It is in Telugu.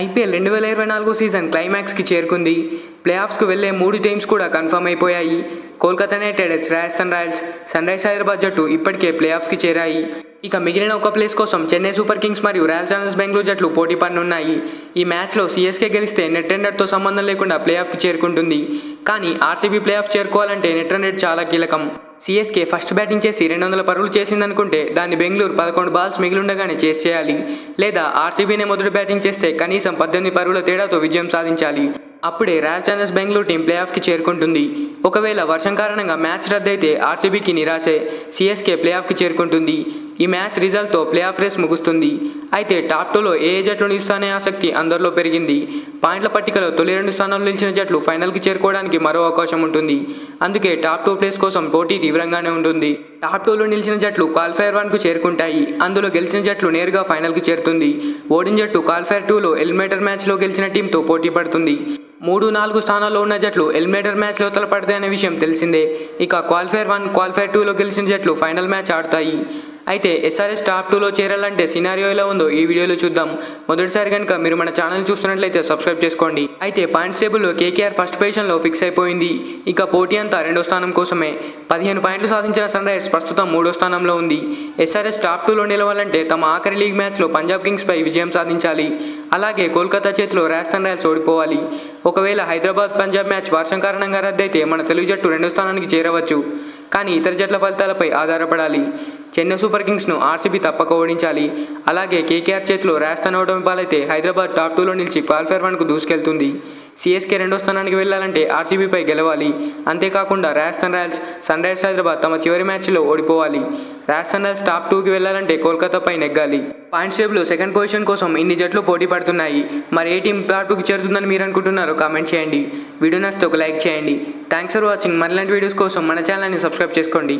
ఐపీఎల్ 2024 సీజన్ క్లైమాక్స్కి చేరుకుంది. ప్లేఆఫ్స్కు వెళ్లే 3 టీమ్స్ కూడా కన్ఫర్మ్ అయిపోయాయి. Kolkata Knight Riders, Rajasthan Royals, Sunrisers Hyderabad జట్టు ఇప్పటికే ప్లేఆఫ్స్కి చేరాయి. ఇక మిగిలిన ఒక ప్లేస్ కోసం చెన్నై సూపర్ కింగ్స్ మరియు రాయల్ ఛాలెంజర్స్ బెంగళూరు జట్లు పోటీ పడనున్నాయి. ఈ మ్యాచ్లో సీఎస్కే గెలిస్తే నెట్ రన్ రేట్తో సంబంధం లేకుండా ప్లేఆఫ్కి చేరుకుంటుంది. కానీ ఆర్సీబీ ప్లేఆఫ్ చేరుకోవాలంటే నెట్ రన్ రేట్ చాలా కీలకం. సీఎస్కే ఫస్ట్ బ్యాటింగ్ చేసి 200 పరుగులు చేసిందనుకుంటే దాన్ని బెంగళూరు 11 బాల్స్ మిగిలిండగానే చేస్ చేయాలి. లేదా ఆర్సీబీనే మొదటి బ్యాటింగ్ చేస్తే కనీసం 18 పరుగుల తేడాతో విజయం సాధించాలి. అప్పుడే రాయల్ ఛాలెంజర్స్ బెంగళూరు టీం ప్లేఆఫ్కి చేరుకుంటుంది. ఒకవేళ వర్షం కారణంగా మ్యాచ్ రద్దయితే ఆర్సీబీకి నిరాశే, సీఎస్కే ప్లేఆఫ్కి చేరుకుంటుంది. ఈ మ్యాచ్ రిజల్ట్తో ప్లేఆఫ్ రేస్ ముగుస్తుంది. అయితే టాప్ 2లో ఏ జట్లు నిలుస్తానే ఆసక్తి అందరిలో పెరిగింది. పాయింట్ల పట్టికలో తొలి 2 స్థానాల్లో నిలిచిన జట్లు ఫైనల్కి చేరుకోవడానికి మరో అవకాశం ఉంటుంది. అందుకే టాప్ 2 ప్లేస్ కోసం పోటీ తీవ్రంగానే ఉంటుంది. టాప్ 2లో నిలిచిన జట్లు క్వాలిఫైర్ 1కు చేరుకుంటాయి. అందులో గెలిచిన జట్లు నేరుగా ఫైనల్కి చేరుతుంది. ఓడిన జట్టు క్వాలిఫైర్ 2లో ఎలిమినేటర్ మ్యాచ్లో గెలిచిన టీంతో పోటీ పడుతుంది. 3, 4 స్థానాల్లో ఉన్న జట్లు ఎలిమినేటర్ మ్యాచ్లో తలపడతాయనే విషయం తెలిసిందే. ఇక క్వాలిఫైర్ 1, క్వాలిఫైర్ 2లో గెలిచిన జట్లు ఫైనల్ మ్యాచ్ ఆడతాయి. అయితే ఎస్ఆర్ఎస్ టాప్ 2లో చేరాలంటే సినారియో ఎలా ఉందో ఈ వీడియోలో చూద్దాం. మొదటిసారి కనుక మీరు మన ఛానల్ చూస్తున్నట్లయితే సబ్స్క్రైబ్ చేసుకోండి. అయితే పాయింట్స్ టేబుల్లో కేకేఆర్ ఫస్ట్ పొజిషన్లో ఫిక్స్ అయిపోయింది. ఇక పోటీ అంతా 2వ స్థానం కోసమే. 15 పాయింట్లు సాధించిన సన్ రైజర్స్ ప్రస్తుతం 3వ స్థానంలో ఉంది. ఎస్ఆర్ఎస్ టాప్ 2లో నిలవాలంటే తమ ఆఖరి లీగ్ మ్యాచ్లో పంజాబ్ కింగ్స్పై విజయం సాధించాలి. అలాగే కోల్కతా చేతిలో రాజస్థాన్ రాయల్స్ ఓడిపోవాలి. ఒకవేళ హైదరాబాద్ పంజాబ్ మ్యాచ్ వర్షం కారణంగా రద్దయితే మన తెలుగు జట్టు 2వ స్థానానికి చేరవచ్చు. కానీ ఇతర జట్ల ఫలితాలపై ఆధారపడాలి. చెన్నై సూపర్ కింగ్స్ను ఆర్సీబీ తప్పక ఓడించాలి. అలాగే కేకేఆర్ చేతిలో రాజస్థాన్ ఓటమి పాలైతే హైదరాబాద్ టాప్ 2లో నిలిచి క్వాలిఫైర్ 1కు దూసుకెళ్తుంది. సీఎస్కే 2వ స్థానానికి వెళ్లాలంటే ఆర్సీబీపై గెలవాలి. అంతేకాకుండా Rajasthan Royals, Sunrisers Hyderabad తమ చివరి మ్యాచ్లో ఓడిపోవాలి. రాజస్థాన్ రాయల్స్ టాప్ 2కి వెళ్లాలంటే కోల్కతాపై నెగ్గాలి. పాయింట్స్ టేబుల్లో సెకండ్ పొజిషన్ కోసం ఇన్ని జట్లు పోటీ పడుతున్నాయి. మరి ఏ టీం టాప్ 2కి చేరుతుందని మీరు అనుకుంటున్నారో కామెంట్ చేయండి. వీడియో నచ్చితే ఒక లైక్ చేయండి. Thanks for watching. మరిలాంటి వీడియోస్ కోసం మన ఛానల్ని సబ్స్క్రైబ్ చేసుకోండి.